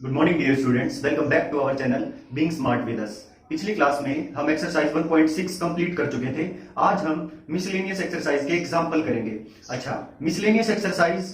Good morning dear students, welcome back to our channel being smart with us. पिछली class में हम exercise 1.6 complete कर चुके थे। आज हम मिसलेनियस एक्सरसाइज के एग्जांपल करेंगे। अच्छा, मिसलेनियस एक्सरसाइज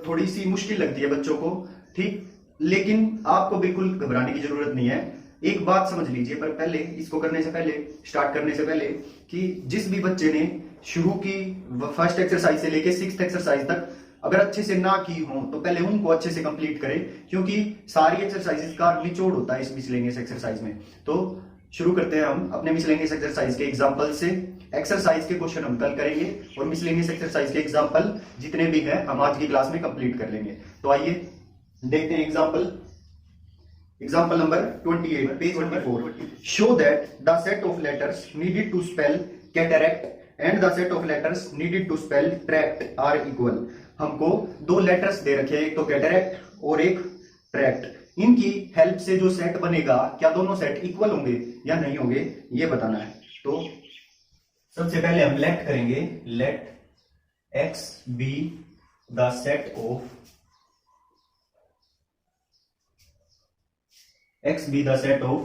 थोड़ी सी मुश्किल लगती है बच्चों को, ठीक, लेकिन आपको बिल्कुल घबराने की जरूरत नहीं है। एक बात समझ लीजिए, पर पहले इसको करने से पहले, स्टार्ट करने से पहले, कि जिस भी बच्चे ने शुरू की फर्स्ट एक्सरसाइज से लेके सिक्स्थ एक्सरसाइज तक अगर अच्छे से ना की हो तो पहले उनको अच्छे से कंप्लीट करें, क्योंकि सारी एक्सरसाइजेस का निचोड़ होता है इस मिसलेनियस एक्सरसाइज में। तो शुरू करते हैं हम अपने मिसलेनियस एक्सरसाइज के एग्जांपल से। एक्सरसाइज के क्वेश्चन हम कल करेंगे और मिसलेनियस एक्सरसाइज के एग्जांपल जितने भी हैं हम आज की क्लास में कंप्लीट कर लेंगे। तो आइए देखते हैं example number 28, page 24। Show that the set of letters needed to spell cataract and the set of letters needed to spell tract are equal. हमको दो लेटर्स दे रखे हैं, एक तो कैटरैक्ट और एक ट्रैक्ट। इनकी हेल्प से जो सेट बनेगा, क्या दोनों सेट इक्वल होंगे या नहीं होंगे, ये बताना है। तो सबसे पहले हम लेट करेंगे, let X be the set of x be the set of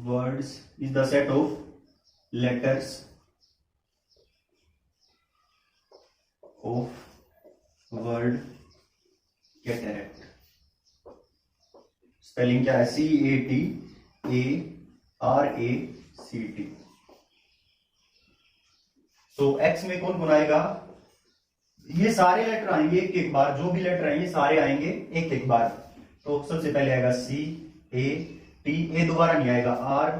words is the set of letters of word cataract। Spelling क्या है? CATARACT। तो x में कौन कौन आएगा? ये सारे लेटर आएंगे एक एक बार, जो भी लेटर आएंगे सारे आएंगे एक एक बार। तो सबसे पहले आएगा C A T, ए दोबारा नहीं आएगा, R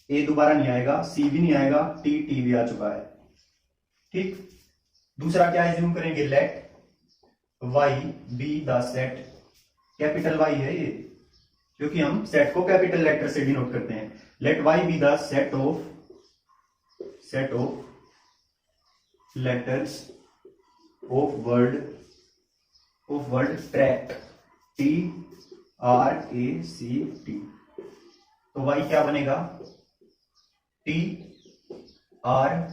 ए दोबारा नहीं आएगा, C भी नहीं आएगा, T भी आ चुका है, ठीक। दूसरा क्या है, जूम करेंगे, let Y be the set, capital Y है ये, क्योंकि हम सेट को कैपिटल लेटर से डिनोट करते हैं। Let Y be the set of letters of word tract TRACT। तो Y क्या बनेगा? TRAC।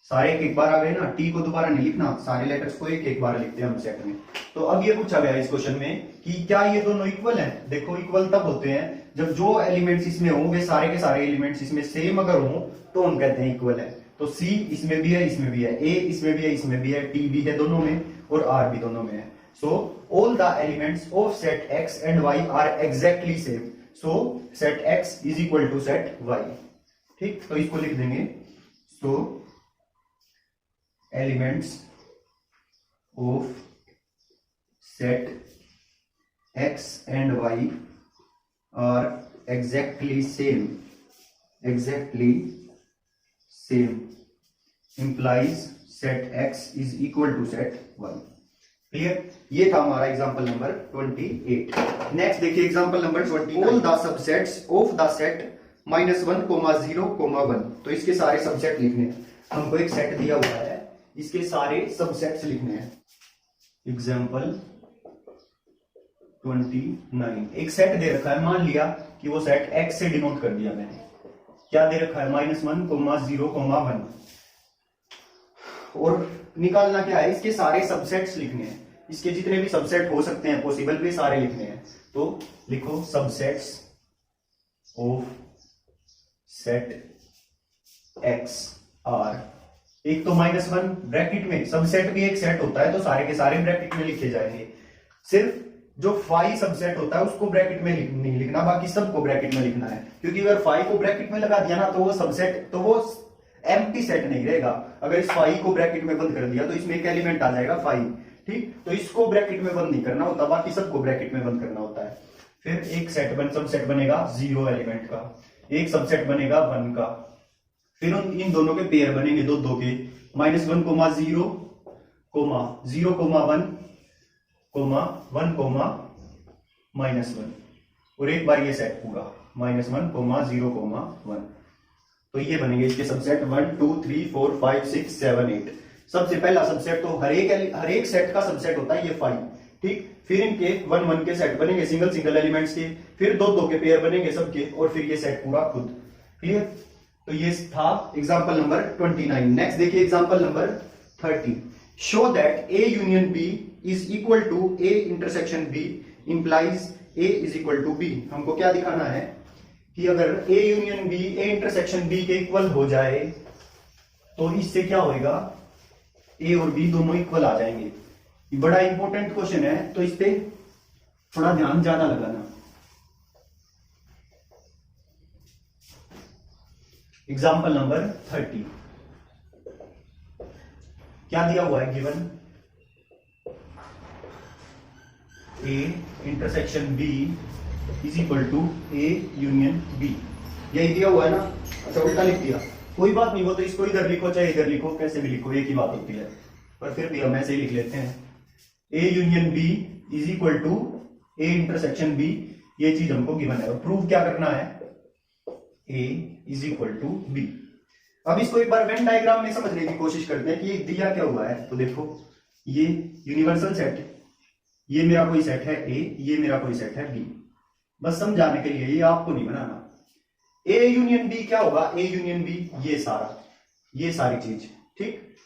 सारे एक बार आ गए ना, T को दोबारा नहीं लिखना, सारे लेटर्स को एक एक बार लिखते हैं हम सेट में। तो अब ये पूछा गया इस क्वेश्चन में कि क्या ये दोनों इक्वल हैं। देखो, इक्वल तब होते हैं जब जो एलिमेंट्स इसमें हों वे सारे के सारे एलिमेंट्स इसमें सेम अगर हों तो हम कहते हैं इक्वल है। तो C इसमें भी है, इसमें भी है, A इसमें भी है, इसमें भी है, T भी है दोनों में, और R भी दोनों में है। So all the elements of set X and Y are exactly same. So set X is equal to set Y। ठीक, तो इसको लिख देंगे। So elements of set X and Y are exactly same implies set X is equal to set Y। Clear? ये था हमारा example number 28। Next देखिए example number 20। All the subsets of the set -1, 0, 1। तो इसके सारे सबसेट लिखने हैं। हमको एक सेट दिया हुआ है, इसके सारे सबसेट्स लिखने हैं। एग्जांपल 29, एक सेट दे रखा है, मान लिया कि वो सेट X से डिनोट कर दिया मैंने। क्या दे रखा है? -1, 0, 1। और निकालना क्या है? इसके सारे सबसेट्स लिखने हैं। इसके जितने भी सबसेट हो सकते हैं पॉसिबल, वे सारे लिखने हैं। तो लिखो subsets of set X are, एक तो -1 ब्रैकेट में, सबसेट भी एक सेट होता है तो सारे के सारे ब्रैकेट में लिखे जाएंगे। सिर्फ जो फाई सबसेट होता है उसको ब्रैकेट में नहीं लिखना, बाकी सबको ब्रैकेट में लिखना है। क्योंकि अगर फाई को ब्रैकेट में लगा दिया ना तो वो सबसेट, तो वो एम्प्टी सेट नहीं रहेगा। अगर इस फाई को ब्रैकेट में बंद कर दिया तो इसमें एक एलिमेंट आ जाएगा फाई, ठीक। तो इसको ब्रैकेट में बंद नहीं करना होता, बाकी सबको ब्रैकेट में बंद करना होता है। फिर एक सबसेट बनेगा 0 एलिमेंट का, एक सबसेट बनेगा 1 का। फिर इन दोनों के पेयर बनेंगे दो के, -1, 0, 0, 1, 1, -1। और एक बार ये सेट पूरा -1, 0, 1। तो ये बनेंगे इसके सबसेट 1, 2, 3, 4, 5, 6, 7, 8। सबसे पहला सबसेट तो हर एक सेट का सबसेट होता है ये 5, ठीक। फिर इनके 1, 1 के सेट बनेंगे सिंगल एलिमेंट्स के, फिर दो के पेयर बनेंगे सबके, और फिर ये सेट पूरा खुद। क्लियर? तो ये था एग्जांपल नंबर 29। नेक्स्ट देखिए example number 30। Show that A union B is equal to A intersection B implies A is equal to B. हमको क्या दिखाना है कि अगर A union B A intersection B के इक्वल हो जाए तो इससे क्या होएगा, ए और बी दोनों इक्वल आ जाएंगे। ये बड़ा इंपॉर्टेंट क्वेश्चन है, तो इस पे थोड़ा ध्यान ज्यादा लगाना। एग्जाम्पल नंबर 30 क्या दिया हुआ है, given A intersection B is equal to A union B, यही दिया हुआ है ना। अच्छा उल्टा लिख दिया, कोई बात नहीं, वो तो इसको इधर लिखो चाहे इधर लिखो, कैसे भी लिखो एक ही बात होती है, पर फिर भी हम ऐसे ही लिख लेते हैं। A union B is equal to A intersection B, ये चीज हमको गिवन है और प्रूव क्या करना है, ए इज इक्वल टू बी। अब इसको एक बार वेन डायग्राम में समझने की कोशिश करते हैं कि ये दिया क्या हुआ है। तो देखो ये यूनिवर्सल सेट, ये मेरा कोई सेट है ए, ये मेरा कोई सेट है बी। बस समझाने के लिए, ये आपको नहीं बनाना। ए यूनियन बी क्या होगा, ए यूनियन बी ये सारा, ये सारी चीज, ठीक।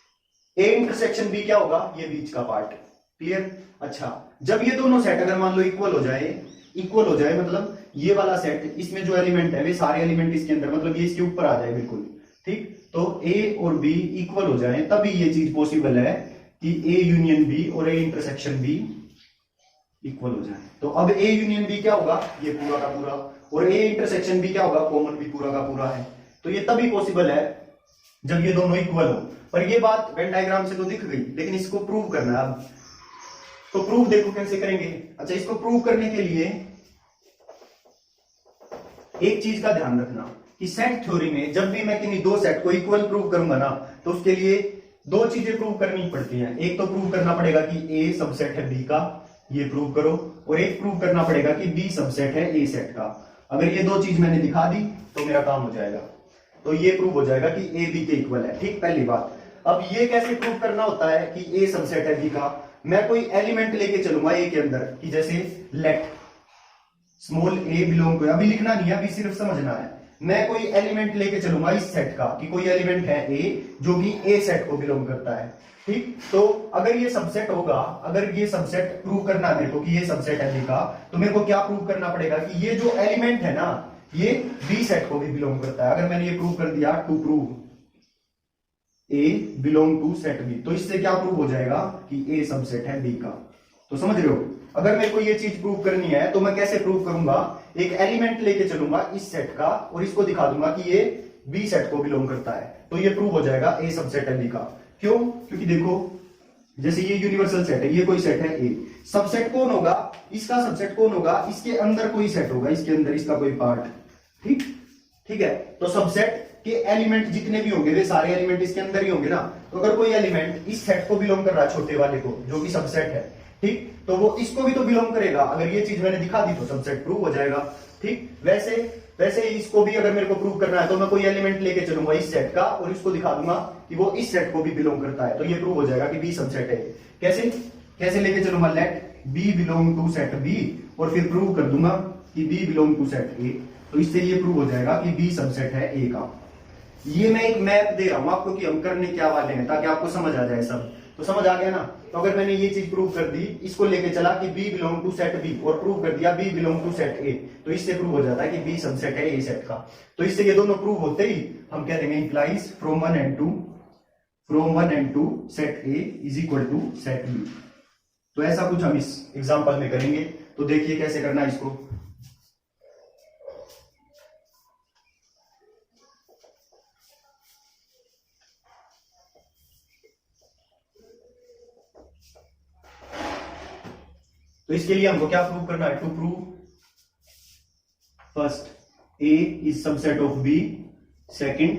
ए इंटरसेक्शन बी क्या होगा, ये बीच का पार्ट, क्लियर। अच्छा जब ये दोनों सेट अगर मान लो इक्वल हो जाए मतलब ये वाला सेट, इसमें जो एलिमेंट है वे सारे एलिमेंट इसके अंदर, मतलब ये इसके ऊपर आ जाए बिल्कुल, ठीक। तो ए और बी इक्वल हो जाए तभी ये चीज पॉसिबल है कि ए यूनियन बी और ए इंटरसेक्शन बी इक्वल हो जाए। तो अब ए यूनियन बी क्या होगा, ये पूरा का पूरा, और ए इंटरसेक्शन बी क्या होगा, कॉमन भी पूरा का पूरा है। तो ये तभी पॉसिबल है जब ये दोनों इक्वल हो। पर ये बात वेन डायग्राम से तो दिख गई, लेकिन इसको प्रूव करना है अब। तो प्रूव देखो कैसे करेंगे। अच्छा इसको प्रूव करने के लिए एक चीज का ध्यान रखना कि सेट थ्योरी में जब भी मैं किन्हीं दो सेट को इक्वल प्रूव करूंगा ना, तो उसके लिए दो चीजें प्रूव करनी पड़ती हैं। एक तो प्रूव करना पड़ेगा कि ए सबसेट है बी का, ये प्रूव करो, और एक प्रूव करना पड़ेगा कि बी सबसेट है ए सेट का। अगर ये दो चीज मैंने दिखा दी तो मेरा काम हो जाएगा, तो ये प्रूव हो जाएगा कि ए बी के इक्वल है, ठीक, पहली बात। अब ये कैसे प्रूव करना होता है कि ए सबसेट है बी का, मैं कोई एलिमेंट लेके चलूंगा ए के अंदर, कि जैसे let small a belong to, अभी लिखना नहीं है, अभी सिर्फ समझना है। मैं कोई एलिमेंट लेके चलूंगा इस सेट का, कि कोई एलिमेंट है ए जो कि ए सेट को बिलोंग करता है, ठीक। तो अगर ये सबसेट होगा, अगर ये सबसेट प्रूव करना है मेरे को कि ये सबसेट है बी का, तो मेरे को क्या प्रूव करना पड़ेगा कि ये जो एलिमेंट है ना, ये बी सेट को भी बिलोंग करता है। अगर मैंने ये प्रूव कर दिया, to prove a belong to set B, तो इससे क्या प्रूव हो जाएगा कि ए सबसेट है बी का। तो समझ रहे हो, अगर मेरे को ये चीज प्रूव करनी है तो मैं कैसे प्रूव करूंगा, एक एलिमेंट लेके चलूंगा इस सेट का और इसको दिखा दूंगा कि ये बी सेट को बिलोंग करता है, तो ये प्रूव हो जाएगा ए सबसेट है बी का। क्यों, क्योंकि देखो जैसे ये यूनिवर्सल सेट है, ये कोई सेट है ए, सबसेट कौन होगा, इसका सबसेट कौन होगा, इसके अंदर कोई सेट होगा, इसके अंदर इसका कोई पार्ट, ठीक, ठीक है। तो सबसेट के एलिमेंट जितने भी होंगे वे सारे एलिमेंट इसके अंदर ही होंगे ना। तो अगर कोई एलिमेंट इस सेट को बिलोंग कर रहा है, छोटे वाले को जो कि सबसेट है, ठीक, तो वो इसको भी तो बिलोंग करेगा। अगर ये चीज मैंने दिखा दी तो सबसेट प्रूव हो जाएगा, ठीक। वैसे इसको भी अगर मेरे को प्रूव करना है तो मैं कोई एलिमेंट लेके चलूंगा इस सेट का और इसको दिखा दूंगा कि वो इस सेट को भी बिलोंग करता है, तो ये प्रूव हो जाएगा कि बी सबसेट है। कैसे लेके चलूंगा, let b belong to set B, और फिर प्रूव कर दूंगा कि b belong to set A, तो इससे ये प्रूव हो जाएगा कि बी सबसेट है ए का। ये मैं एक मैप दे रहा हूं आपको कि हम करने क्या वाले हैं, ताकि आपको समझ आ जाए सब। तो समझ आ गया ना। तो अगर मैंने ये चीज प्रूव कर दी, इसको लेके चला कि b belong to set B, और प्रूव कर दिया B belong to set A, तो इससे प्रूव हो जाता है कि बी सबसेट है ए सेट का। तो इससे ये दोनों प्रूव होते ही हम कह देंगे implies from one and two set A is equal to set B. तो ऐसा कुछ हम इस एग्जाम्पल में करेंगे। तो देखिए कैसे करना है इसको। तो इसके लिए हमको क्या प्रूव करना है, to prove first A is subset of B, second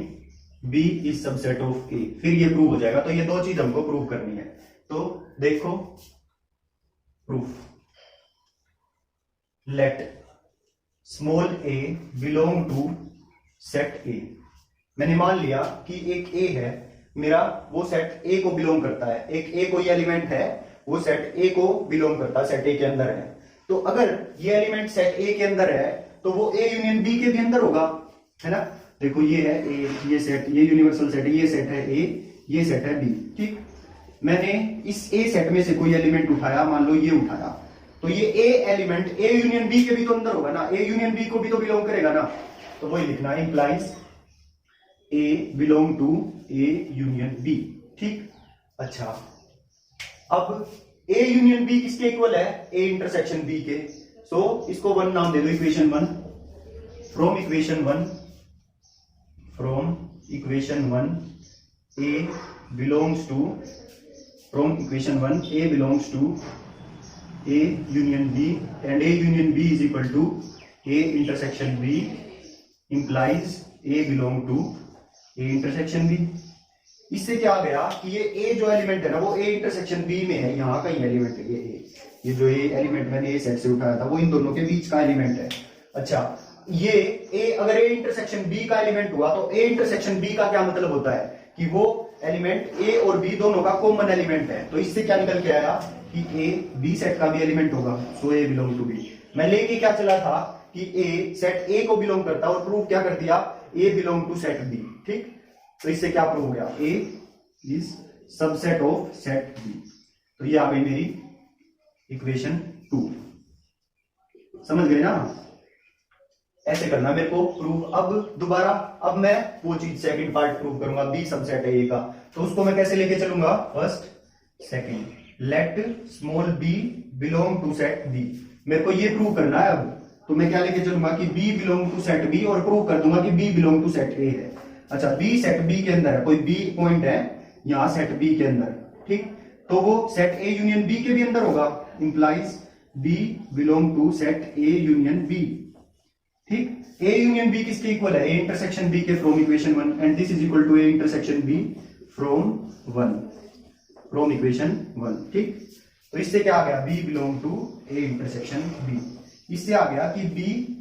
B is subset of A, फिर ये प्रूव हो जाएगा। तो ये दो चीज हमको प्रूव करनी है। तो देखो proof, let small a belong to set A. मैंने मान लिया कि एक ए है मेरा, वो सेट ए को बिलोंग करता है, एक ए कोई एलिमेंट है वो सेट ए को बिलोंग करता है, सेट ए के अंदर है। तो अगर ये एलिमेंट सेट ए के अंदर है तो वो ए यूनियन बी के भी अंदर होगा, है ना। देखो ये है ए, ये सेट, ये यूनिवर्सल सेट है, ये सेट है ए, ये सेट है बी, ठीक। मैंने इस ए सेट में से कोई एलिमेंट उठाया, मान लो ये उठाया, तो ये ए एलिमेंट ए यूनियन बी के भी तो अंदर होगा ना, ए यूनियन बी को भी तो बिलोंग करेगा ना, तो वही लिखना implies a belong to A union B. ठीक, अच्छा अब ए यूनियन बी किसके इक्वल है, ए इंटरसेक्शन बी के, सो इसको वन नाम दे दो, equation one. From equation one a belongs to, from equation one a belongs to A union B and A union B is equal to A intersection B implies a belong to A intersection B. इससे क्या आ गया कि ये ए जो element है ना वो ए इंटरसेक्शन बी में है, यहाँ का ही एलिमेंट है ये जो ए एलिमेंट मैंने ए सेट से उठाया था वो इन दोनों के बीच का एलिमेंट है। अच्छा, ये ए अगर ए इंटरसेक्शन बी का एलिमेंट हुआ तो ए इंटरसेक्शन बी का क्या मतलब होता है कि वो एलिमेंट ए और बी दोनों का कॉमन एलिमेंट है। तो इससे क्या निकल के आया कि ए बी सेट का भी एलिमेंट होगा, सो ए बिलोंग टू बी। मैं लेके क्या चला था कि ए सेट ए को बिलोंग करता है और प्रूव क्या कर दिया, A belong to set B. ठीक, तो इससे क्या प्रूव हो गया, A is subset of set B. तो ये आ गई मेरी इक्वेशन 2। समझ गए ना, ऐसे करना मेरे को प्रूव। अब दोबारा अब मैं वो चीज सेकंड पार्ट प्रूव करूंगा, बी सबसेट है ए का, तो उसको मैं कैसे लेके चलूंगा, first second, let small b belong to set B. मेरे को ये प्रूव करना है अब, तो मैं क्या लेके चलूंगा कि b belong to set B और प्रूव कर दूंगा कि b belong to set A है। अच्छा, बी सेट बी के अंदर है, कोई बी पॉइंट है यहां सेट बी के अंदर, ठीक, तो वो सेट ए यूनियन बी के भी अंदर होगा, implies b belong to set A union B. ठीक, ए यूनियन बी किसके इक्वल है, ए इंटरसेक्शन बी के, from equation 1 and this is equal to A intersection B from 1, from equation 1। ठीक, तो इससे क्या आ गया, b belong to A intersection B. इससे आ गया कि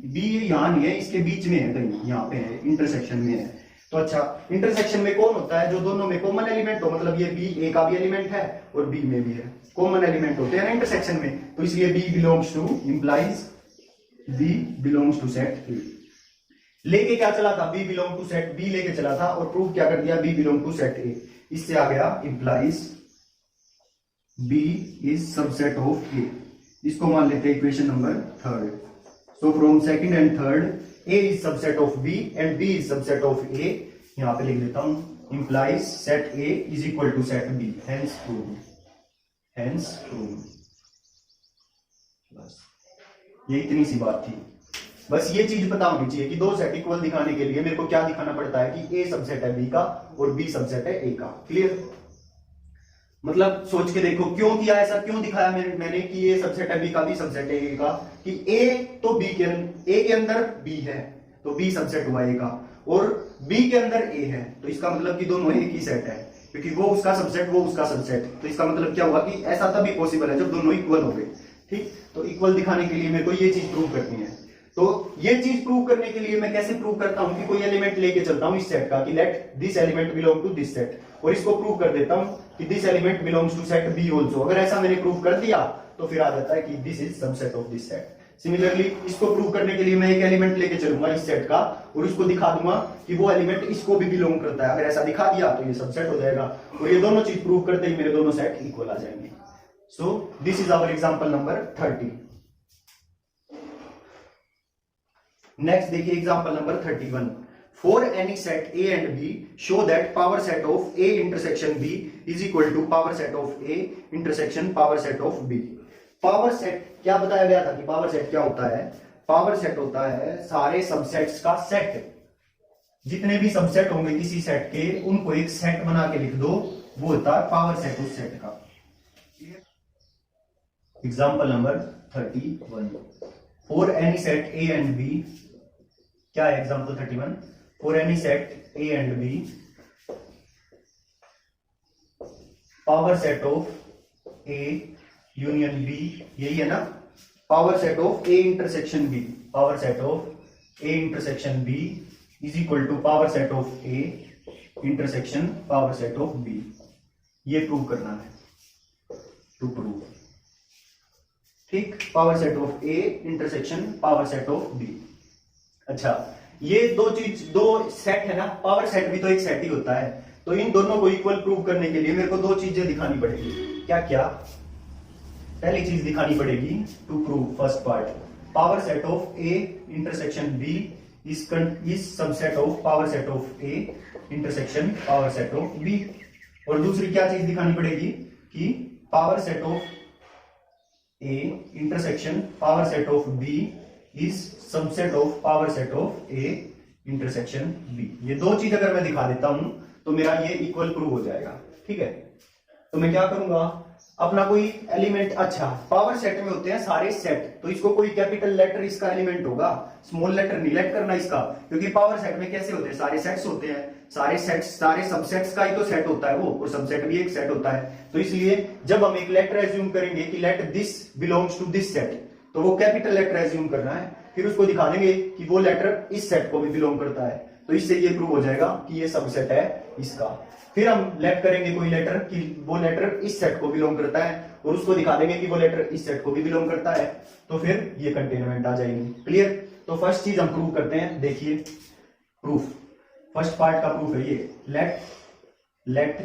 बी यहां नहीं है, इसके बीच में है कहीं, यहां पे है, इंटरसेक्शन में है। तो अच्छा, इंटरसेक्शन में कौन होता है, जो दोनों में कॉमन एलिमेंट हो, मतलब ये बी ए का भी एलिमेंट है और बी में भी है, कॉमन एलिमेंट होते हैं ना इंटरसेक्शन में, तो इसलिए B belongs to, implies B belongs to set A. लेके क्या चला था, B belong to set B लेके चला था और प्रूव क्या कर दिया, B belong to set A. इससे आ गया implies B is subset of A. इसको मान लेते हैं equation number 3rd। So from second and third A is subset of B and B is subset of A। यहां पे लिख देता हूं, implies set A is equal to set B, hence proved, hence proved। बस ये इतनी सी बात थी, बस ये चीज पता होनी चाहिए कि दो सेट इक्वल दिखाने के लिए मेरे को क्या दिखाना पड़ता है कि A सबसेट है B का और B सबसेट है A का। क्लियर, मतलब सोच के देखो क्यों किया ऐसा, क्यों दिखाया मैंने कि ए सबसेट है बी का, बी सबसेट है ए का, कि ए तो बी के ए के अंदर बी है तो बी सबसेट हुआ ए का, और बी के अंदर ए है, तो इसका मतलब कि दोनों एक ही सेट है, क्योंकि वो उसका सबसेट वो उसका सबसेट। तो इसका मतलब क्या हुआ कि ऐसा तभी पॉसिबल है जब दोनों इक्वल हो गए। ठीक, तो इक्वल दिखाने के लिए मेरे को ये चीज प्रूव करनी है। तो ये चीज प्रूव करने के लिए मैं कैसे प्रूव करता हूं कि कोई एलिमेंट लेके चलता हूं इस सेट का, कि let this element belong to this set, और इसको प्रूव कर देता हूं कि this element belongs to set B also. अगर ऐसा मैंने प्रूव कर दिया तो फिर आ जाता है कि this is subset of this set. Similarly इसको प्रूव करने के लिए मैं एक एलिमेंट लेके चलूंगा इस सेट का और इसको दिखा दूंगा कि वो एलिमेंट इसको भी बिलोंग करता है। अगर ऐसा दिखा दिया तो ये सबसेट हो जाएगा, और ये दोनों चीज प्रूव करते ही मेरे दोनों सेट इक्वल आ जाएंगे। So this is our example number 30। Next देखिए example number 31। For any set A and B show that power set of A intersection B is equal to power set of A intersection power set of B। Power set क्या बताया गया था कि power set क्या होता है, power set होता है सारे सबसेट्स का सेट। जितने भी सबसेट होंगे किसी सेट के उनको एक सेट बना के लिख दो, वो होता है पावर सेट उस सेट का। Example number 31। For any set A and B, क्या है example 31, for any set A and B power set of A union B, यही है ना, power set of A intersection B, power set of A intersection B is equal to power set of A intersection power set of B। ये prove करना है, to prove. ठीक, power set of A intersection power set of B। अच्छा, ये दो चीज, दो set है ना, पावर सेट भी तो एक सेट ही होता है, तो इन दोनों को इक्वल प्रूव करने के लिए मेरे को दो चीजें दिखानी पड़ेगी। क्या क्या? पहली चीज दिखानी पड़ेगी to prove first part, power set of A intersection B is subset of power set of A intersection power set of B. और दूसरी क्या चीज दिखानी पड़ेगी कि power set of A intersection power set of B is subset of power set of A intersection B. ये दो चीज अगर मैं दिखा देता हूं तो मेरा ये इक्वल प्रूव हो जाएगा। ठीक है, तो मैं क्या करूंगा, अपना कोई एलिमेंट, अच्छा पावर सेट में होते हैं सारे सेट, तो इसको कोई कैपिटल लेटर इसका एलिमेंट होगा, स्मॉल लेटर निगलेक्ट करना इसका, क्योंकि पावर सेट में कैसे होते हैं, सारे सेट्स होते हैं, सारे सेट्स सारे सबसेट्स का ही तो सेट होता है वो, और सबसेट भी एक सेट होता है। तो इसलिए जब हम एक लेटर एज्यूम करेंगे कि let this belongs to this set, तो वो कैपिटल लेटर एज्यूम करना है, फिर उसको दिखा देंगे कि वो लेटर इस सेट को भी बिलोंग करता है, तो इससे ये प्रूव हो जाएगा कि ये सबसेट है इसका। फिर हम लेट करेंगे कोई लेटर कि वो लेटर इस सेट को बिलोंग करता है, और उसको दिखा देंगे कि वो लेटर इस सेट को भी बिलोंग करता है, तो फिर ये कंटेनमेंट आ जाएगी। क्लियर? तो फर्स्ट चीज हम प्रूव करते हैं, देखिए प्रूफ, फर्स्ट पार्ट का प्रूफ है ये, लेट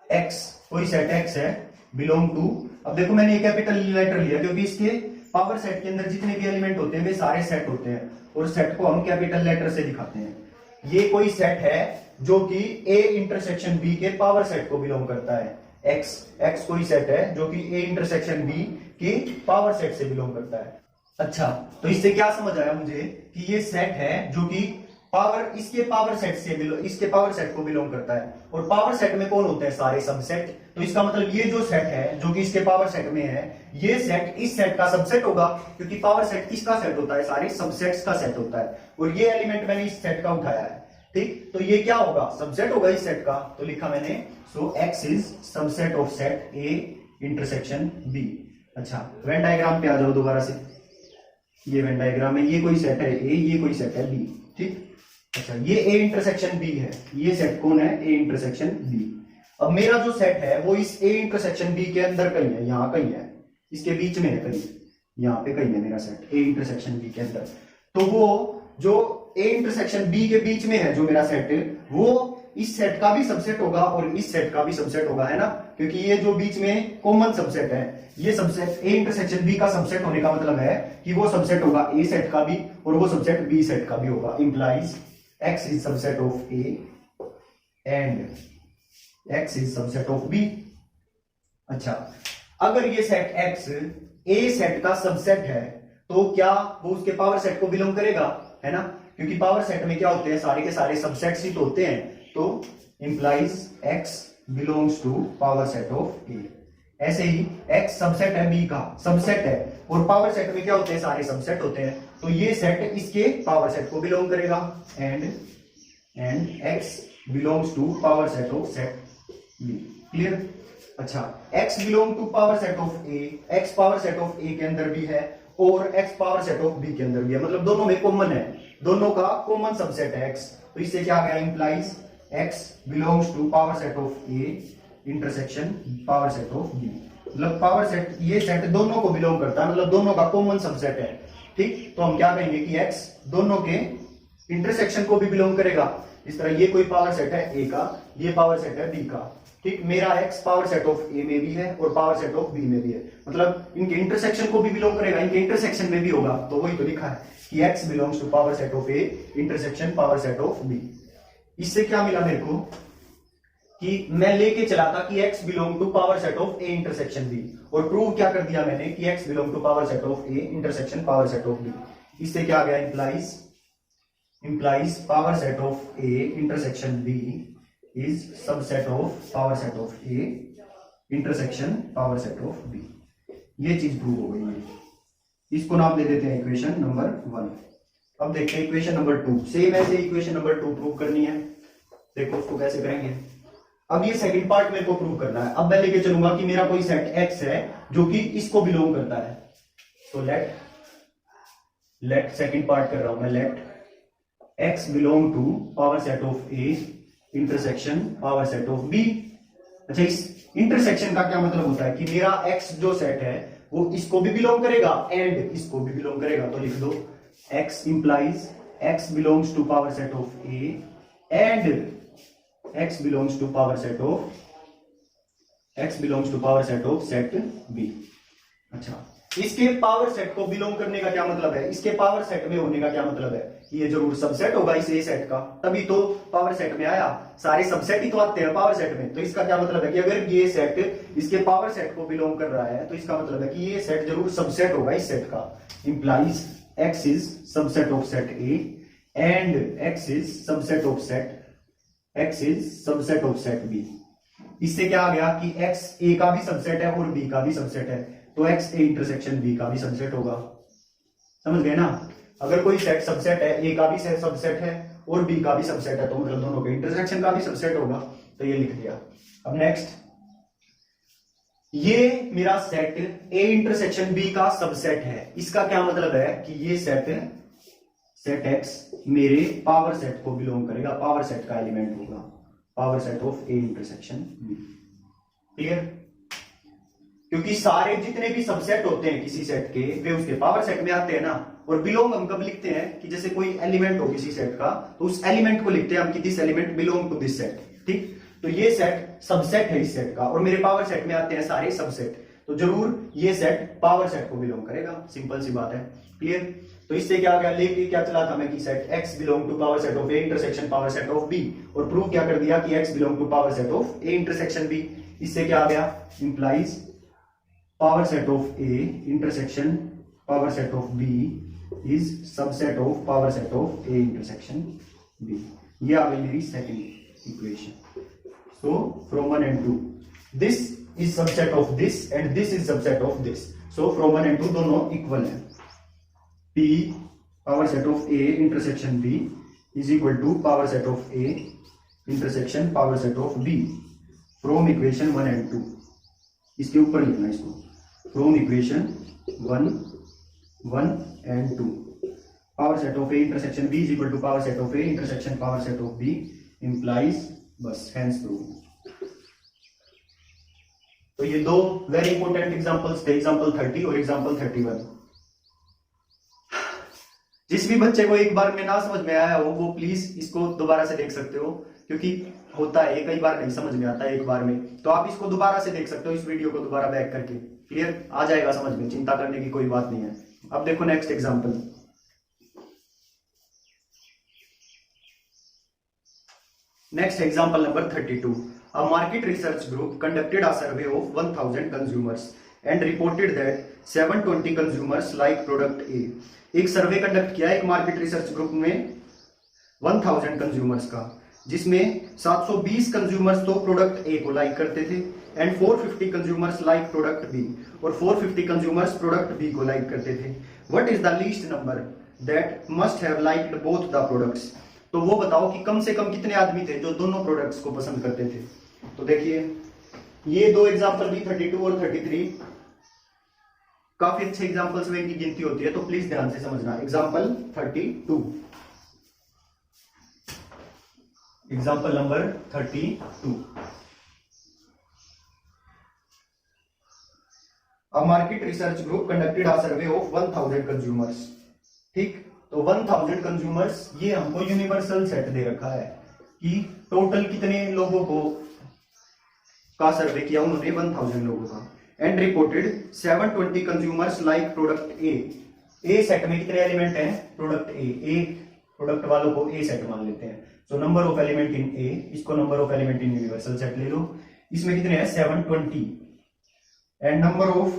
एक्स, कोई सेट एक्स है, बिलोंग टू, अब देखो मैंने ये कैपिटल लेटर लिया क्योंकि इसके पावर सेट के अंदर जितने भी एलिमेंट होते हैं वे सारे सेट होते हैं, और सेट को हम कैपिटल लेटर से दिखाते हैं। ये कोई सेट है जो कि ए इंटरसेक्शन बी के पावर सेट को बिलोंग करता है, एक्स कोई सेट है जो कि ए इंटरसेक्शन बी के पावर सेट से बिलोंग करता है। अच्छा, तो इससे क्या समझ आया मुझे कि ये सेट है जो कि इसके पावर सेट से इसके पावर सेट को बिलोंग करता है, और पावर सेट में कौन होते हैं, सारे सबसेट। तो इसका मतलब ये जो सेट है जो कि इसके पावर सेट में है, ये सेट इस सेट का सबसेट होगा, क्योंकि पावर सेट किसका सेट होता है, सारे सबसेट्स का सेट होता है, और ये एलिमेंट मैंने इस सेट का उठाया है। ठीक, तो ये क्या होगा, सबसेट होगा इस सेट का, तो लिखा मैंने so X is subset of set A intersection B. अच्छा, वेन डायग्राम पे आ जाओ दोबारा से, ये वेन डायग्राम में ये कोई सेट है ए, ये कोई सेट है बी। ठीक, अच्छा ये ए इंटरसेक्शन बी है, ये सेट कौन है, ए इंटरसेक्शन बी। अब मेरा जो सेट है वो इस ए इंटरसेक्शन बी के अंदर कहीं है, यहां कहीं है, इसके बीच में है कहीं, यहां पे कहीं है मेरा सेट ए इंटरसेक्शन बी के अंदर। तो वो जो ए इंटरसेक्शन बी के बीच में है जो मेरा सेट, वो इस सेट का भी सबसेट होगा और इस सेट का भी सबसेट होगा, है ना, क्योंकि ये जो बीच में कॉमन सबसेट है, ये सबसेट ए इंटरसेक्शन बी का सबसेट होने का मतलब है कि वो सबसेट होगा ए सेट का भी और वो सबसेट बी सेट का भी होगा। Implies X is subset of A and X is subset of B। अच्छा, अगर ये सेट X A सेट का सबसेट है तो क्या वो उसके पावर सेट को बिलोंग करेगा, है ना, क्योंकि पावर सेट में क्या होते हैं, सारे के सारे सबसेट्स ही तो होते हैं। तो implies X belongs to power set of A। ऐसे ही X सबसेट है B का, सबसेट है, और पावर सेट में क्या होते हैं, सारे सबसेट होते हैं, तो ये सेट इसके पावर सेट को बिलोंग करेगा, and X belongs to power set of set B। Clear? अच्छा, X belong to power set of A, X power set of A के अंदर भी है और X power set of B के अंदर भी है, मतलब दोनों में कॉमन है, दोनों का कॉमन सबसेट है X। तो इससे क्या गया, implies X belongs to power set of A intersection power set of B। मतलब पावर सेट, ये सेट दोनों को बिलोंग करता है, मतलब दोनों का कॉमन सबसेट है। ठीक, तो हम क्या कहेंगे कि X दोनों के इंटरसेक्शन को भी बिलोंग करेगा। इस तरह ये कोई पावर सेट है A का, ये पावर सेट है B का। ठीक, मेरा X power set of A में भी है और पावर सेट ऑफ B में भी है, मतलब इनके इंटरसेक्शन को भी बिलोंग करेगा, इनके इंटरसेक्शन में भी होगा। तो वही तो लिखा है कि X belongs to power set of A intersection power set of B। इससे क्या मिला मेरे को कि मैं लेके चला था कि X belong to power set of A intersection B, और प्रूव क्या कर दिया मैंने कि X belong to power set of A intersection power set of B। इससे क्या गया, implies power set of A intersection B is subset of power set of A intersection power set of B। ये चीज prove हो गई है। इसको नाम दे देते हैं इक्वेशन नंबर 1। अब देखते हैं इक्वेशन नंबर 2। सेम ऐसे इक्वेशन नंबर 2 प्रूव करनी है। देखो उसको कैसे करेंगे। अब ये सेकंड पार्ट मेरे को प्रूव करना है। अब मैं लेके चलूंगा कि मेरा कोई सेट X है जो कि इसको बिलोंग करता है। तो लेट सेकंड पार्ट कर रहा हूं मैं, let X belong to power set of A intersection power set of B। अच्छा, इस इंटरसेक्शन का क्या मतलब होता है कि मेरा X जो सेट है वो इसको भी बिलोंग करेगा एंड इसको भी बिलोंग करेगा। तो लिख दो X implies X belongs to power set of A and x belongs to power set of set B. अच्छा, इसके पावर सेट को बिलोंग करने का क्या मतलब है, इसके पावर सेट में होने का क्या मतलब है कि ये जरूर सबसेट होगा इस ए सेट का, तभी तो पावर सेट में आया। सारे सबसेट ही तो आते हैं पावर सेट में, तो इसका क्या मतलब है कि अगर ये सेट इसके पावर सेट को बिलोंग कर रहा है तो इसका मतलब है कि ये सेट जरूर सबसेट होगा इस सेट का। Implies x is subset of set A and x is subset of set B. इससे क्या आ गया कि x a का भी सबसेट है और b का भी सबसेट है, तो x a इंटरसेक्शन b का भी सबसेट होगा। समझ गए ना? अगर कोई सेट सबसेट है, a का भी सबसेट है और b का भी सबसेट है, तो मतलब दोनों के इंटरसेक्शन का भी सबसेट होगा। तो ये लिख दिया। अब नेक्स्ट, ये मेरा सेट a इंटरसेक्शन b का सबसेट है। इसका क्या मतलब है कि ये सेट x मेरे पावर सेट को बिलोंग करेगा, पावर सेट का एलिमेंट होगा, power set of a intersection b। Clear? क्योंकि सारे जितने भी सबसेट होते हैं किसी सेट के, वे उसके पावर सेट में आते हैं ना। और बिलोंग हम कब लिखते हैं कि जैसे कोई एलिमेंट हो किसी सेट का, तो उस एलिमेंट को लिखते हैं हम कि this element belong to this set. ठीक, तो ये सेट सबसेट है इस सेट का, और मेरे पावर सेट में आते हैं सारे सबसेट, तो जरूर ये सेट पावर सेट को बिलोंग करेगा। सिंपल सी बात है। क्लियर? तो इससे क्या आ गया, लेके क्या चला था मैं कि set x belong to power set of a intersection power set of b, और प्रूव क्या कर दिया कि x belong to power set of a intersection b। इससे क्या आ गया, implies power set of a intersection power set of b is subset of power set of a intersection b। ये आ गई मेरी second equation. So from 1 and 2 this is subset of this and this is subset of this. So from 1 and 2 दोनों equal है। P power set of A intersection B is equal to power set of A intersection power set of B from equation 1 and 2। इसके ऊपर लिखना इसको, from equation 1 and 2 power set of A intersection B is equal to power set of A intersection power set of B implies, बस hence prove. तो ये दो very important examples थे, example 30 और एग्जांपल 31। जिस भी बच्चे को एक बार में ना समझ में आया हो वो प्लीज इसको दोबारा से देख सकते हो, क्योंकि होता है कई बार नहीं समझ में आता है एक बार में, तो आप इसको दोबारा से देख सकते हो, इस वीडियो को दोबारा बैक करके। क्लियर? आ जाएगा समझ में, चिंता करने की कोई बात नहीं है। अब देखो next example. Next example number 32। A market research group conducted a survey of 1000 consumers and reported that 720 consumers like product A। एक सर्वे कंडक्ट किया एक मार्केट रिसर्च ग्रुप में 1000 कंज्यूमर्स का, जिसमें 720 कंज्यूमर्स तो प्रोडक्ट ए को लाइक करते थे and 450 consumers like product B, और 450 कंज्यूमर्स प्रोडक्ट बी को लाइक करते थे। What is the least number that must have liked both the products. तो वो बताओ कि कम से कम कितने आदमी थे जो दोनों प्रोडक्ट्स को पसंद करते थे। तो देखिए ये दो एग्जांपल भी 32 और 33 काफी अच्छे एग्जांपल्स में इनकी गिनती होती है, तो प्लीज ध्यान से समझना। Example 32, example number 32। A market research group conducted a survey of 1000 consumers। ठीक, तो 1000 कंज्यूमर्स ये हमको यूनिवर्सल सेट दे रखा है कि टोटल कितने लोगों को का सर्वे किया उन्होंने, 1000 लोगों का, and reported 720 consumers like product A. A set में कितने एलिमेंट हैं, प्रोडक्ट ए प्रोडक्ट वालों को ए सेट मान लेते हैं। So number of element in A, इसको number of element in universal set ले लो। इसमें कितने हैं 720, and number of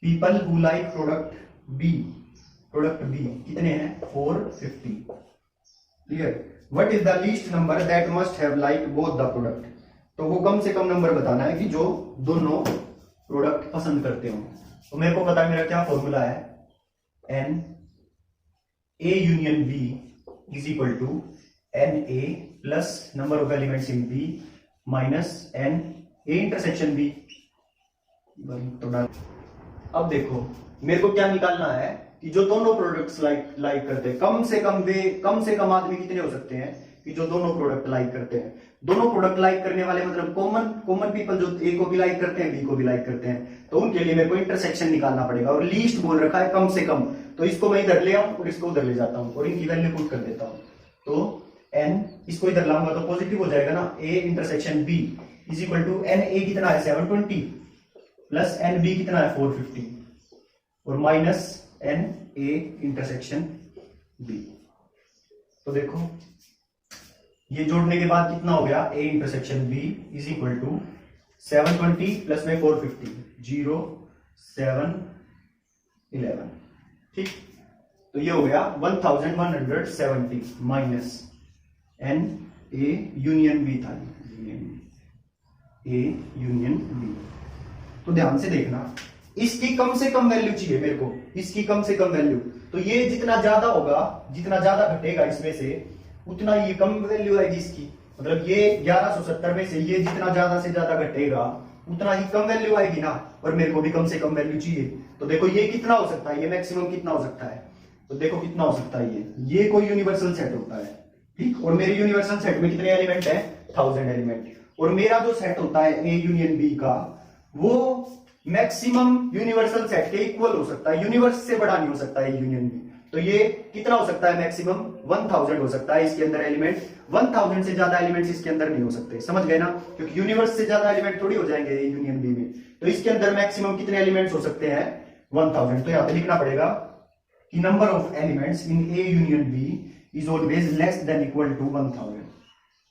people who like product B कितने हैं 450। Clear? What is the least number that must have like both the product. तो वो कम से कम नंबर बताना है कि जो दोनों प्रोडक्ट पसंद करते हो। तो मेरे को पता है मेरा क्या फॉर्मूला है, n A union B is equal to n A plus number of elements in B minus n A intersection B. तो अब देखो मेरे को क्या निकालना है कि जो दोनों प्रोडक्ट्स लाइक करते हैं, कम से कम आदमी कितने हो सकते हैं कि जो दोनों प्रोडक्ट लाइक करते हैं। दोनों प्रोडक्ट लाइक करने वाले मतलब कॉमन पीपल जो ए को भी लाइक करते हैं बी को भी लाइक करते हैं, तो उनके लिए मेरे को इंटरसेक्शन निकालना पड़ेगा, और लीस्ट बोल रखा है कम से कम, तो इसको मैं इधर ले आऊं और इसको उधर ले जाता हूं और इनकी वैल्यू पुट कर देता हूं। तो एन, इसको इधर लाऊंगा तो पॉजिटिव हो जाएगा ना, A intersection B is equal to n A कितना है 720 प्लस एन बी कितना है 450 और minus n A intersection B. तो देखो ये जोड़ने के बाद कितना हो गया, A intersection B is equal to 720 plus में 450 0 7 11। ठीक, तो ये हो गया 1170 minus n A union B था, ए यूनियन बी। तो ध्यान से देखना, इसकी कम से कम वैल्यू चाहिए मेरे को, इसकी कम से कम वैल्यू। तो ये जितना ज्यादा होगा, जितना ज्यादा घटेगा इसमें से उतना ये कम वैल्यू आएगी इसकी। मतलब ये 1170 में से ये जितना ज्यादा से ज्यादा घटेगा उतना ही कम वैल्यू आएगी ना, और मेरे को भी कम से कम वैल्यू चाहिए। तो देखो ये कितना हो सकता है, ये मैक्सिमम कितना हो सकता है, तो देखो कितना हो सकता है ये कोई यूनिवर्सल सेट होता है। ठीक, और मेरे यूनिवर्सल सेट में कितने एलिमेंट है 1000 एलिमेंट, और मेरा जो सेट होता है ए यूनियन बी का वो मैक्सिमम यूनिवर्सल सेट के इक्वल हो सकता है, यूनिवर्स से बड़ा नहीं हो सकता है यूनियन बी। तो ये कितना हो सकता है मैक्सिमम 1000 हो सकता है इसके अंदर एलिमेंट, 1000 से ज्यादा एलिमेंट्स इसके अंदर नहीं हो सकते, समझ गए ना, क्योंकि यूनिवर्स से ज्यादा एलिमेंट थोड़ी हो जाएंगे यूनियन बी में। तो इसके अंदर मैक्सिमम कितने एलिमेंट्स हो सकते हैं 1000। तो यहां पे लिखना पड़ेगा कि number of elements in A union B is always less than equal to 1000।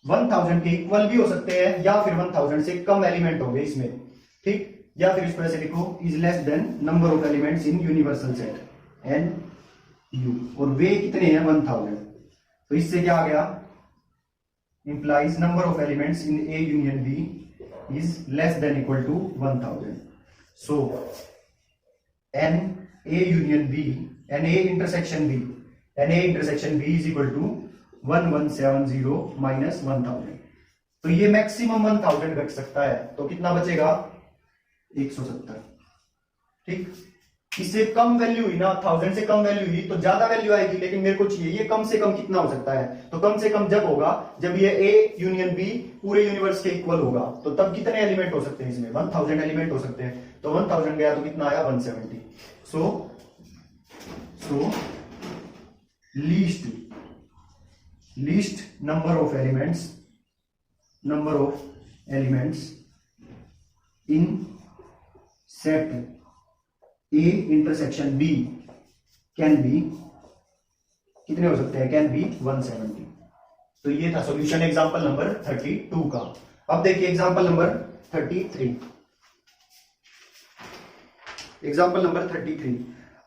1000 के इक्वल भी हो सकते हैं या फिर 1000 से कम एलिमेंट होंगे इसमें। ठीक, या फिर इस तरह से लिखो is less than number of elements in universal set n U, और वे कितने हैं 1000। तो इससे क्या आ गया, implies number of elements in A union B is less than equal to 1000। So n A union B, n A intersection B, n A intersection B is equal to 1170 minus 1000। तो ये मैक्सिमम 1000 घट सकता है, तो कितना बचेगा 170। ठीक, इससे कम वैल्यू हुई ना, 1000 से कम वैल्यू हुई तो ज्यादा वैल्यू आएगी, लेकिन मेरे को चाहिए ये कम से कम कितना हो सकता है, तो कम से कम जब होगा जब ये ए यूनियन बी पूरे यूनिवर्स के इक्वल होगा। तो तब कितने एलिमेंट हो सकते हैं इसमें 1000 एलिमेंट हो सकते हैं। तो 1000 गया तो कितना आया 170। So least number of elements in set A intersection B can be, कितने हो सकते हैं, कैन बी 170। तो ये था सॉल्यूशन एग्जांपल नंबर 32 का। अब देखिए example number 33। Example number 33,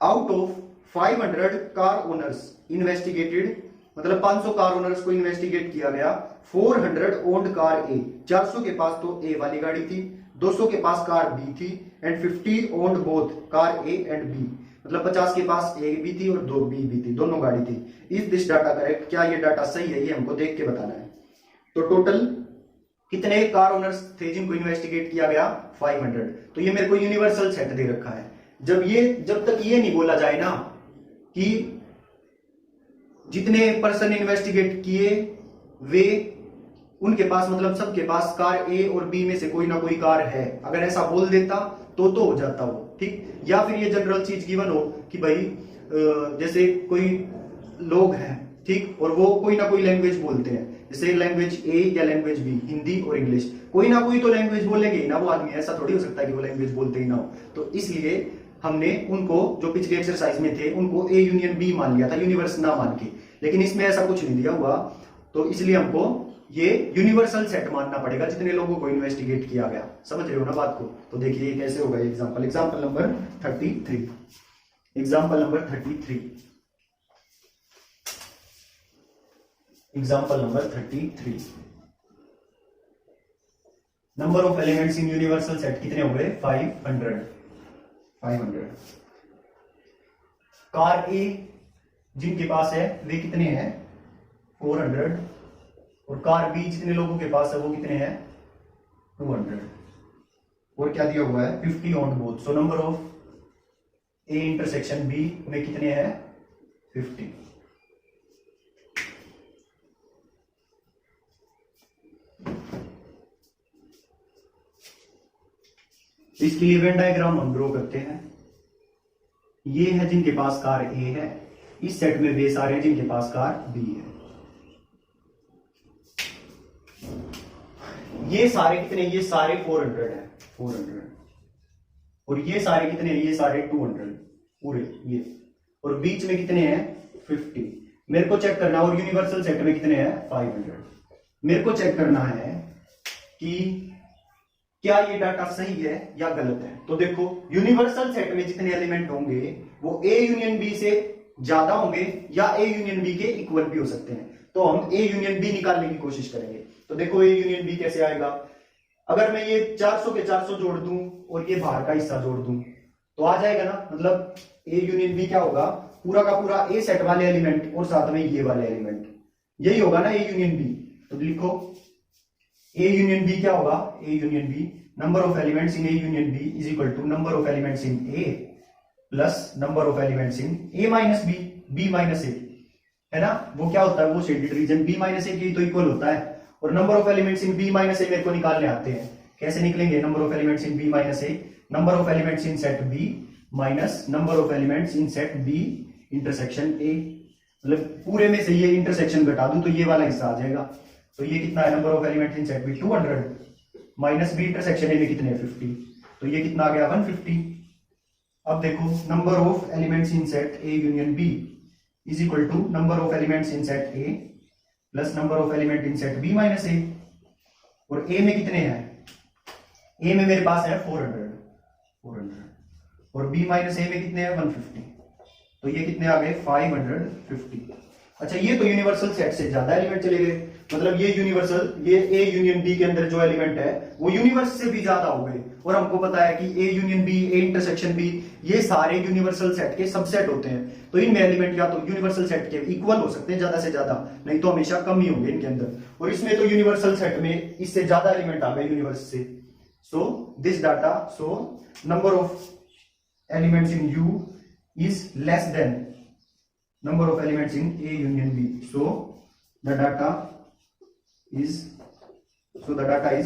out of 500 car owners investigated, मतलब 500 कार ओनर्स को इन्वेस्टिगेट किया गया, 400 ओन्ड कार ए, 400 के पास तो ए वाली गाड़ी थी, 200 के पास कार बी थी, and 50 owned both car A and B, मतलब 50 के पास ए भी थी और 2 बी भी थी, दोनों गाड़ी थी। इज दिस डाटा करेक्ट, क्या ये डाटा सही है, ये हमको देख के बताना है। तो टोटल कितने कार ओनर्स थे जिनको इन्वेस्टिगेट किया गया 500। तो ये मेरे को यूनिवर्सल सेट दे रखा है। जब तक ये नहीं बोला जाए ना कि जितने पर्सन इन्वेस्टिगेट किए वे उनके पास, मतलब सबके पास कार ए और बी में से कोई ना कोई कार है, अगर ऐसा बोल देता तो हो जाता वो। ठीक, या फिर ये जनरल चीज गिवन हो कि भाई जैसे कोई लोग हैं, ठीक, और वो कोई ना कोई लैंग्वेज बोलते हैं, जैसे लैंग्वेज ए या लैंग्वेज बी, हिंदी और इंग्लिश, कोई ना कोई तो लैंग्वेज बोलेंगे ही ना वो आदमी, ऐसा थोड़ी हो सकता है कि वो लैंग्वेज बोलते ही ना हो। तो इसलिए हमने उनको जो पिछले एक्सरसाइज में थे उनको ए यूनियन बी मान लिया था, यूनिवर्स ना मान के, लेकिन इसमें ऐसा कुछ नहीं दिया हुआ, तो इसलिए हमको ये यूनिवर्सल सेट मानना पड़ेगा जितने लोगों को इन्वेस्टिगेट किया गया। समझ रहे हो ना बात को। तो देखिए कैसे होगा example, example number 33, example number 33, example number 33, number of elements in universal set कितने हो गए 500। कार ए जिनके पास है वे कितने हैं 400, और कार बी जितने लोगों के पास है वो कितने हैं 200, और क्या दिया हुआ है 50 on both. So number of A intersection B में कितने हैं 50। इसके लिए वेन डायग्राम हम ड्रॉ करते हैं। ये है जिनके पास कार ए है, इस सेट में वे सारे हैं जिनके पास कार बी है। ये सारे कितने, ये सारे 400 है, 400, और ये सारे कितने, ये सारे 200 पूरे ये, और बीच में कितने हैं 50। मेरे को चेक करना, और यूनिवर्सल सेट में कितने हैं 500। मेरे को चेक करना है कि क्या ये डाटा सही है या गलत है। तो देखो यूनिवर्सल सेट में जितने एलिमेंट होंगे वो ए यूनियन बी से ज्यादा होंगे या ए यूनियन बी के इक्वल भी हो सकते हैं। तो हम ए यूनियन बी निकालने की कोशिश करेंगे। तो देखो ए यूनियन बी कैसे आएगा, अगर मैं ये 400 के 400 जोड़ दूं और ये बाहर का हिस्सा जोड़ दूं तो आ जाएगा ना। मतलब ए यूनियन बी क्या होगा, पूरा का पूरा ए सेट वाले एलिमेंट और साथ में ये वाले एलिमेंट, यही होगा ना ए यूनियन बी। तो लिखो ए यूनियन बी क्या होगा, A union B number of elements in A union B is equal to number of elements in A plus number of elements in A minus B, B minus A, है ना। वो क्या होता है, वो shaded region B minus A की तो equal होता है। और number of elements in B minus A मेरे को निकालने आते हैं, कैसे निकलेंगे, number of elements in B minus A, number of elements in set B minus number of elements in set B intersection A. मतलब पूरे में से ये इंटरसेक्शन घटा दूं तो ये वाला हिस्सा आ जाएगा। तो ये कितना है, number of elements in set B 200 minus B intersection A में कितने हैं 50, तो ये कितना आ गया 150। अब देखो number of elements in set A union B is equal to number of elements in set A plus number of element in set B minus A. और ए में कितने हैं, ए में मेरे पास है 400 और बी माइनस ए में कितने हैं 150, तो ये कितने आ गए 550। अच्छा ये तो यूनिवर्सल सेट से ज्यादा एलिमेंट चले गए, मतलब ये यूनिवर्सल, ये ए यूनियन बी के अंदर जो एलिमेंट है वो यूनिवर्स से भी ज्यादा हो गए। और हमको पता है कि A union B, A intersection B, ये सारे यूनिवर्सल सेट के सबसेट होते हैं। तो इनमें एलिमेंट या तो यूनिवर्सल सेट के इक्वल हो सकते हैं ज्यादा से ज्यादा, नहीं तो हमेशा कम ही होंगे इनके अंदर। और इसमें तो यूनिवर्सल सेट में इससे ज्यादा एलिमेंट आ गए यूनिवर्स से। So this data, so number of elements in you is less than number of elements in A union B. So the data is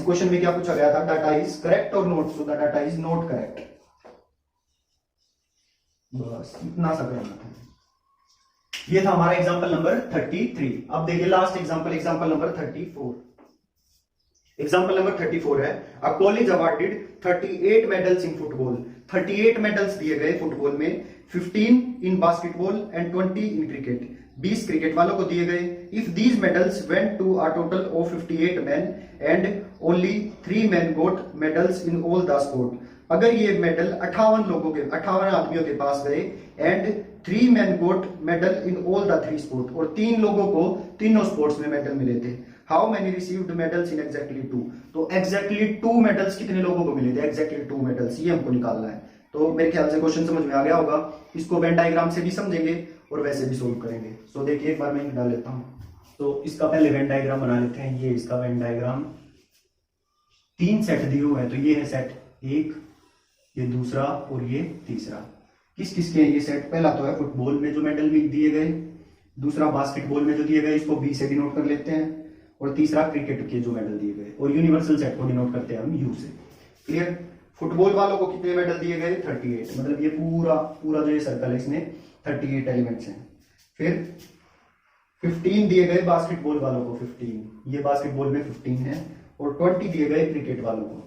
question में क्या पूछा गया था, data is correct or not? So the data is not correct. बस इतना सा करना था। ये था हमारा एग्जांपल नंबर 33। अब देखिए last example, example number 34। Example number 34 है, a college awarded 38 medals in football. 38 medals दिए गए फुटबॉल में, 15 in basketball and 20 in cricket. 20 cricket वालों को दिए गए। If these medals went to a total of 58 man and only 3 man got medals in all the sport. अगर ये medal 58 लोगों के, 58 आदमियों के पास गए and 3 man got medal in all the 3 sport, और 3 लोगों को तीनों स्पोर्ट्स में मेडल मिले थे। How many received medals in exactly 2? तो एग्जैक्टली 2 मेडल्स कितने लोगों को मिले थे, एग्जैक्टली 2 मेडल्स, ये हमको निकालना है। तो मेरे ख्याल से क्वेश्चन समझ में आ गया होगा। इसको वेन डायग्राम से भी समझेंगे और वैसे भी सोल्व करेंगे। सो देखिए एक बार मैं डाल लेता हूं। तो इसका पहले वेन डायग्राम बना लेते हैं। ये इसका वेन डायग्राम, 3 सेट दिए हुए हैं। तो ये है सेट 1, ये दूसरा और ये तीसरा। किस किस के ये सेट, पहला तो है फुटबॉल में जो मेडल भी दिए गए, दूसरा बास्केटबॉल में जो दिए गए इसको बी से डिनोट कर लेते हैं, और तीसरा क्रिकेट के जो मेडल दिए गए, और यूनिवर्सल सेट को डिनोट करते हैं हम यू से। क्लियर। फुटबॉल वालों को कितने मेडल दिए गए 38, मतलब ये पूरा पूरा जो ये सर्कल है इसमें 38 एलिमेंट्स हैं। फिर 15 दिए गए बास्केटबॉल वालों को, 15, ये बास्केटबॉल में 15 है, और 20 दिए गए क्रिकेट वालों को।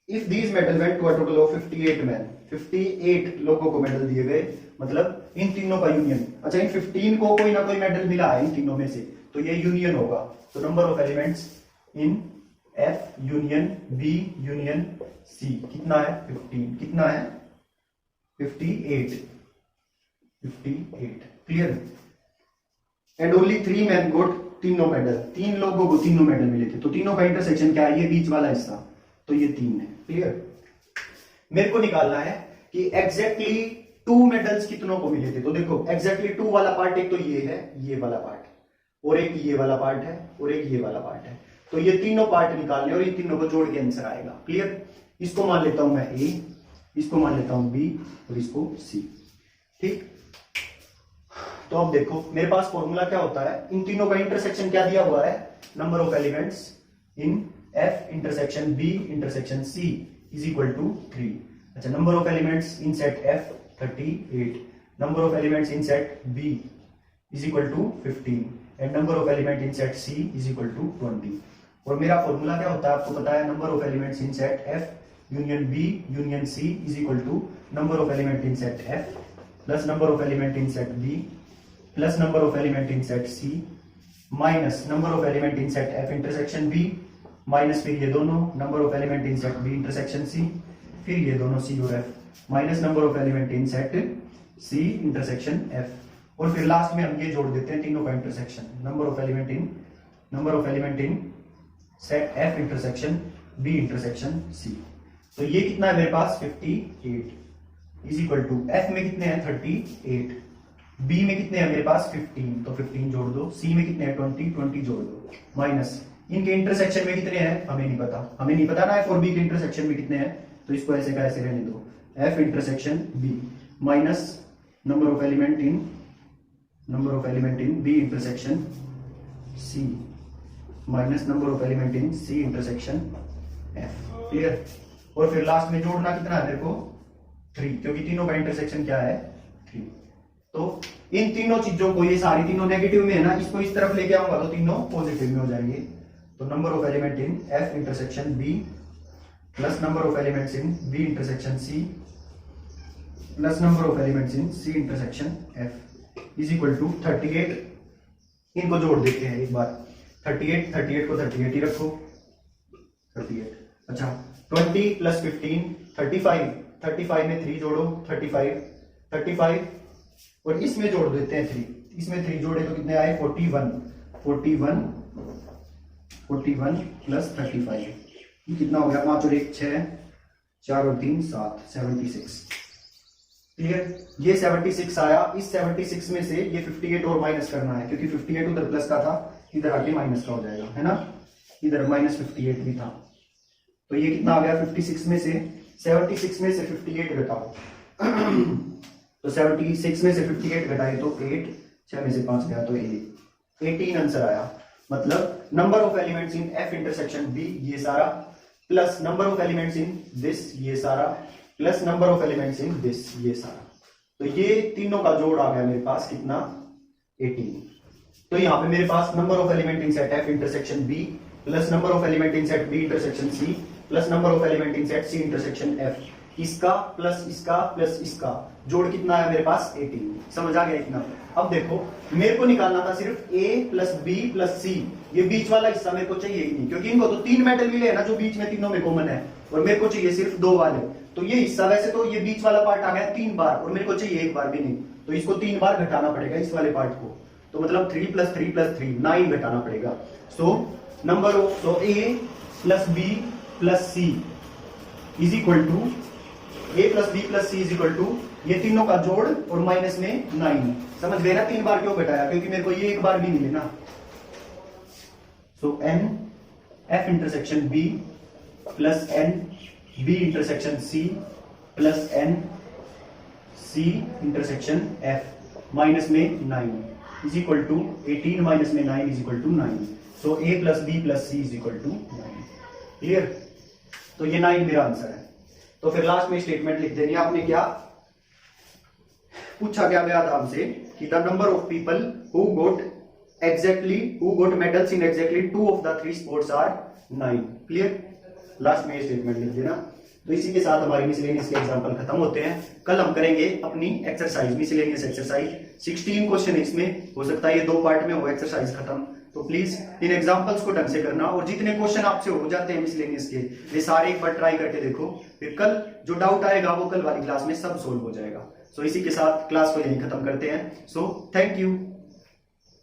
If these medal went to a total of 58 man, 58 लोगों को मेडल दिए गए, मतलब इन तीनों का यूनियन। अच्छा इन 15 को कोई ना कोई मेडल मिला है इन तीनों में से, तो ये यूनियन होगा। तो number of elements in F union B union C कितना है 15, कितना है 58, 58। Clear. And only 3 man got तीनों मेडल, 3 लोगों को तीनों मेडल मिले थे। तो तीनों का इंटरसेक्शन क्या है, ये बीच वाला हिस्सा, तो ये 3 है। क्लियर। मेरे को निकालना है कि एग्जैक्टली 2 मेडल्स कितनों को मिले थे। तो देखो एग्जैक्टली 2 वाला पार्ट एक तो ये है, ये वाला पार्ट, और एक ये वाला पार्ट है, और एक ये वाला पार्ट है। तो ये तीनों पार्ट निकालने और ये तीनों को जोड़ के आंसर आएगा। क्लियर। इसको मान लेता हूं मैं ए, इसको मान लेता हूं बी, और इसको सी। ठीक। तो अब देखो मेरे पास फॉर्मूला क्या होता है, इन तीनों का इंटरसेक्शन क्या दिया हुआ है, number of elements in F intersection B intersection C is equal to 3। अच्छा number of elements in set F 38, number of elements in set B is equal to 15, and number of element in set C is equal to 20। और मेरा formula क्या होता है आपको पता है, number of elements in set F union B union C is equal to number of element in set F plus number of element in set B plus number of element in set C minus number of element in set F intersection B minus फिर ये दोनों number of element in set B intersection C फिर ये दोनों C और F minus number of element in set C intersection F और फिर last में हम ये जोड़ देते हैं तीनों का intersection number of element in set F intersection B intersection C. तो ये कितना है मेरे पास 58 इज इक्वल टू एफ में कितने हैं 38, बी में कितने हैं मेरे पास 15 तो 15 जोड़ दो, सी में कितने हैं 20 जोड़ दो माइनस इनके इंटरसेक्शन में कितने हैं हमें नहीं पता ना एफ और बी के इंटरसेक्शन में कितने हैं, तो इसको ऐसे का ऐसे रहने दो F intersection B minus number of element in B intersection C minus number of element in C intersection F. Clear. और फिर लास्ट में जोड़ना कितना है मेरे को 3 क्योंकि तीनों का इंटरसेक्शन क्या है 3। तो इन तीनों चीजों को, ये सारी तीनों नेगेटिव में है ना, इसको इस तरफ लेके आऊंगा तो तीनों पॉजिटिव में हो जाएंगे। तो number of element in F intersection B plus number of elements in B intersection C plus number of elements in C intersection F is equal to 38। इनको जोड़ देते हैं एक बार 38 को 38 ही रखो 38। अच्छा 20 प्लस 15 35 में 3 जोड़ो 35 और इसमें जोड़ देते हैं 3, इसमें 3 जोड़े तो कितने आए 41 प्लस 35 ये कितना हो गया 5 और 1 6 4 और 3 7 76। क्लियर। ये 76 आया, इस 76 में से ये 58 और माइनस करना है क्योंकि 58 उधर प्लस का था, इधर आके माइनस का हो जाएगा है ना, इधर माइनस 58 भी था। तो ये कितना आ गया 76 में से 58 घटाओ तो 76 में से 58 घटाए तो 8, 6 में से 5 गया तो 18 आंसर आया। मतलब number of elements in F intersection B ये सारा plus number of elements in this ये सारा plus number of elements in this ये सारा, तो ये तीनों का जोड़ आ गया मेरे पास कितना 18। तो यहाँ पे मेरे पास number of element in set F intersection B plus number of element in set B intersection C plus number of element in set C intersection F, इसका प्लस इसका जोड़ कितना है मेरे पास 18। समझ आ गया इतना। अब देखो मेरे को निकालना था सिर्फ a प्लस बी प्लस सी, ये बीच वाला हिस्सा मेरे को चाहिए ही नहीं क्योंकि इनको तो 3 मेटल मिले हैं ना जो बीच में तीनों में कॉमन है, और मेरे को चाहिए सिर्फ 2 वाले। तो ये हिस्सा वैसे तो ये बीच वाला पार्ट आ गया 3 बार और मेरे को चाहिए 1 बार भी नहीं, तो इसको 3 बार घटाना पड़ेगा इस वाले पार्ट को, तो मतलब 3 प्लस 3 प्लस 3 9 घटाना पड़ेगा। So number of a plus B plus C is equal to a plus B plus C is equal to ये तीनों का जोड़ और माइनस में 9। समझ गए ना 3 बार क्यों घटाया, क्योंकि मेरे को ये 1 बार भी नहीं लेना। So n f intersection b plus n b intersection c plus n c intersection f minus में 9 इज इक्वल टू 18 माइनस में 9 is equal to 9। So a plus b plus c is equal to 9। Clear. तो ये 9 मेरा answer है। तो फिर last में statement लिख देनी। आपने क्या पूछा, क्या गया था हमसे कि the number of people who got medals in exactly 2 of the 3 sports are 9। Clear. Last में ये स्टेटमेंट लिख देना। तो इसी के साथ हमारी मिसलेनियस के एग्जांपल खत्म होते हैं। कल हम करेंगे अपनी एक्सरसाइज, मिसलेनियस एक्सरसाइज 16 क्वेश्चन इसमें हो सकता है ये 2 पार्ट में हो एक्सरसाइज खत्म। तो प्लीज इन एग्जांपल्स को ढंग से करना और जितने क्वेश्चन आपसे हो जाते हैं मिसलेनियस के ये सारे एक बार ट्राई करके देखो, फिर कल जो डाउट आएगा वो कल वाली क्लास में सब सोल्व हो जाएगा। सो इसी के साथ क्लास को यहीं खत्म करते हैं। So thank you.